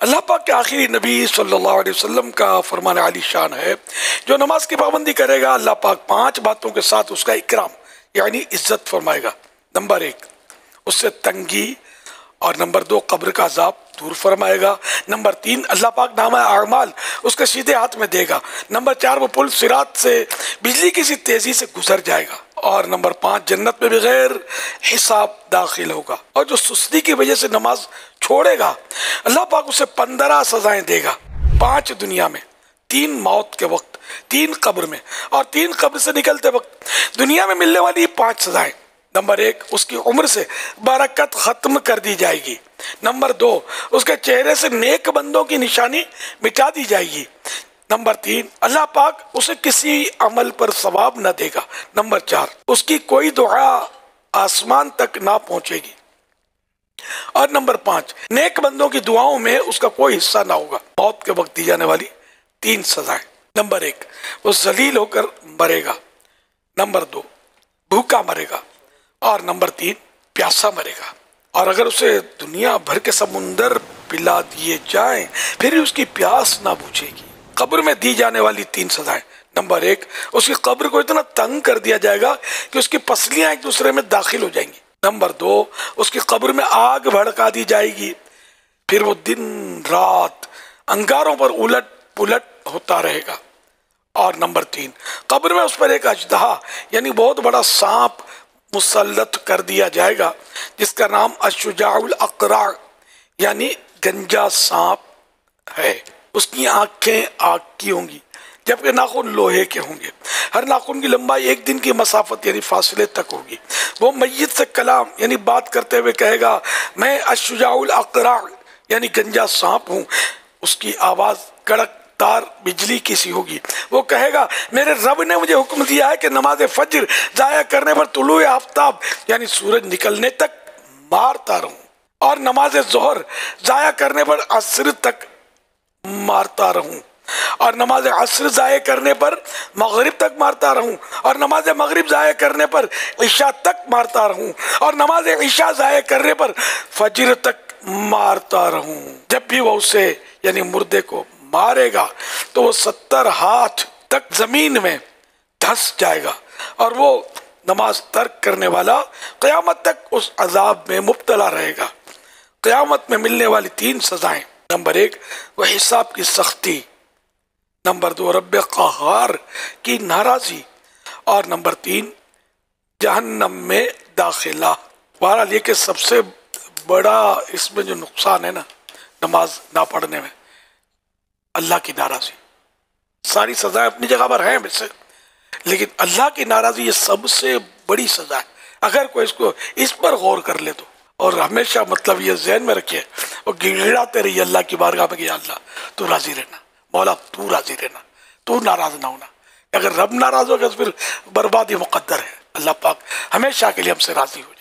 اللہ پاک کے آخری نبی صلی اللہ علیہ وسلم کا فرمان عالی شان ہے، جو نماز کی پابندی کرے گا اللہ پاک 5 باتوں کے ساتھ اس کا اکرام یعنی عزت فرمائے گا۔ نمبر 1 اس سے تنگی، اور نمبر 2 قبر کا عذاب دور فرمائے گا۔ نمبر 3 اللہ پاک نامہ اعمال اس کے سیدھے ہاتھ میں دے گا۔ نمبر 4 وہ پل صراط سے بجلی کی سی تیزی سے گزر جائے گا۔ اور نمبر 5 جنت میں بغیر حساب داخل ہوگا۔ اور جو سستی کی وجہ سے نماز چھوڑے گا اللہ پاک اسے 15 سزائیں دے گا، 5 دنیا میں، 3 موت کے وقت، 3 قبر میں، اور 3 قبر سے نکلتے وقت۔ دنیا میں ملنے والی 5 سزائیں: نمبر 1 اس کی عمر سے برکت ختم کر دی جائے گی۔ نمبر 2 اس کے چہرے سے نیک بندوں کی نشانی مٹا دی جائے گی۔ نمبر 3 اللہ پاک اسے کسی عمل پر ثواب نہ دے گا۔ نمبر 4 اس کی کوئی دعا آسمان تک نہ پہنچے گی۔ اور نمبر 5 نیک بندوں کی دعاؤں میں اس کا کوئی حصہ نہ ہوگا۔ موت کے وقت دی جانے والی 3 سزائیں: نمبر 1 وہ ذلیل ہو کر مرے گا۔ نمبر 2 بھوکا مرے گا۔ اور نمبر 3 پیاسا مرے گا۔ اور اگر اسے دنیا بھر کے سمندر پلا دیے جائیں پھر اس کی پیاس نہ بجھے گی۔ قبر میں دی جانے والی 3 سزائیں: نمبر 1 اس کی قبر کو اتنا تنگ کر دیا جائے گا کہ اس کی پسلیاں ایک دوسرے میں داخل ہو جائیں گی۔ نمبر 2 اس کی قبر میں آگ بھڑکا دی جائے گی، پھر وہ دن رات انگاروں پر الٹ پلٹ ہوتا رہے گا۔ اور نمبر 3 قبر میں اس پر ایک اژدہا یعنی بہت بڑا سانپ مسلط کر دیا جائے گا، جس کا نام الشجاع الاقرع یعنی گنجا سانپ ہے۔ اس کی آنکھیں آگ کی ہوں گی جبکہ ناخن لوہے کے ہوں گے۔ ہر ناخن کی لمبائی 1 دن کی مسافت یعنی فاصلے تک ہوگی۔ وہ میت سے کلام یعنی بات کرتے ہوئے کہے گا، میں الشجاع الاقرع یعنی گنجا سانپ ہوں۔ اس کی آواز کڑک تار بجلی کی سی ہوگی۔ وہ کہے گا، میرے رب نے مجھے حکم دیا ہے کہ نماز فجر ضائع کرنے پر طلوع آفتاب یعنی سورج نکلنے تک مارتا رہوں، اور نماز ظہر ضائع کرنے پر عصر تک مارتا رہوں، اور نماز عصر ضائع کرنے پر مغرب تک مارتا رہوں، اور نماز مغرب ضائع کرنے پر عشاء تک مارتا رہوں، اور نماز عشاء ضائع کرنے پر فجر تک مارتا رہوں۔ جب بھی وہ اسے یعنی مردے کو مارے گا تو وہ 70 ہاتھ تک زمین میں دھس جائے گا، اور وہ نماز ترک کرنے والا قیامت تک اس عذاب میں مبتلا رہے گا۔ قیامت میں ملنے والی 3 سزائیں: نمبر 1 وہ حساب کی سختی، نمبر 2 رب قہار کی ناراضی، اور نمبر 3 جہنم میں داخلہ۔ بہرحال یہ کہ سب سے بڑا اس میں جو نقصان ہے نا نماز نہ پڑھنے میں، اللہ کی ناراضی۔ ساری سزائیں اپنی جگہ پر ہیں ویسے، لیکن اللہ کی ناراضی یہ سب سے بڑی سزا ہے۔ اگر کوئی اس پر غور کر لے تو، اور ہمیشہ مطلب یہ ذہن میں رکھے اور گڑگڑاتے رہیے اللہ کی بارگاہ میں کہ یا اللہ تو راضی رہنا، مولا تو راضی رہنا، تو ناراض نہ ہونا۔ اگر رب ناراض ہوگا تو پھر بربادی مقدر ہے۔ اللہ پاک ہمیشہ کے لیے ہم سے راضی ہو جائے۔